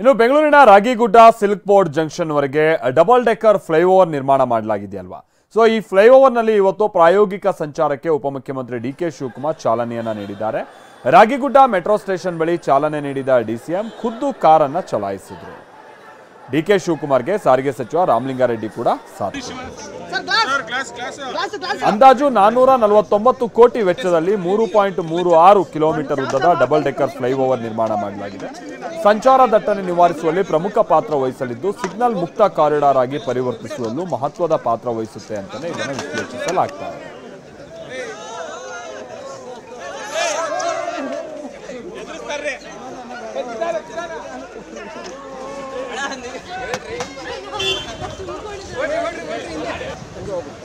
ಇನ್ನು ಬೆಂಗಳೂರಿನ Ragigudda silk board junction ವರೆಗೆ ಡಬಲ್ ಡೆಕ್ಕರ್ ಫ್ಲೈಓವರ್ ನಿರ್ಮಾಣ ಮಾಡಲಾಗಿದೆಯಲ್ವಾ. ಸೊ ಈ ಫ್ಲೈಓವರ್ ನಲ್ಲಿ ಇವತ್ತು ಪ್ರಾಯೋಗಿಕ ಸಂಚಾರಕ್ಕೆ ಉಪಮುಖ್ಯಮಂತ್ರಿ ಡಿಕೆ ಶಿವಕುಮಾರ್ ಚಾಲನೆಯನ್ನ ನೀಡಿದ್ದಾರೆ. ರಾಗಿಗುಡ್ಡ ಮೆಟ್ರೋ ಸ್ಟೇಷನ್ ಬಳಿ ಚಾಲನೆ ನೀಡಿದ ಡಿಸಿಎಂ ಖುದ್ದು ಕಾರನ್ನ ಚಲಾಯಿಸಿದ್ರು. ಡಿಕೆ ಶಿವಕುಮಾರ್ಗೆ ಸಾರಿಗೆ ಸಚಿವ ರಾಮಲಿಂಗಾರೆಡ್ಡಿ ಕೂಡ ಸಾಥ್ ಅಂದಾಜು 449 ಕೋಟಿ ವೆಚ್ಚದಲ್ಲಿ 3.36 ಕಿಲೋಮೀಟರ್ ಉದ್ದದ ಡಬಲ್ ಡೆಕ್ಕರ್ ಫ್ಲೈಓವರ್ ನಿರ್ಮಾಣ ಮಾಡಲಾಗಿದೆ. ಸಂಚಾರ ದಟ್ಟಣೆ ನಿವಾರಿಸುವಲ್ಲಿ ಪ್ರಮುಖ ಪಾತ್ರ ವಹಿಸಲಿದ್ದು ಸಿಗ್ನಲ್ ಮುಕ್ತ ಕಾರಿಡಾರ್ ಆಗಿ ಪರಿವರ್ತಿಸುವಲ್ಲೂ ಮಹತ್ವದ ಪಾತ್ರ ವಹಿಸುತ್ತೆ ಅಂತಾನೆ ಇದನ್ನು ವಿಶ್ಲೇಷಿಸಲಾಗ್ತಾ ಇದೆ. Go.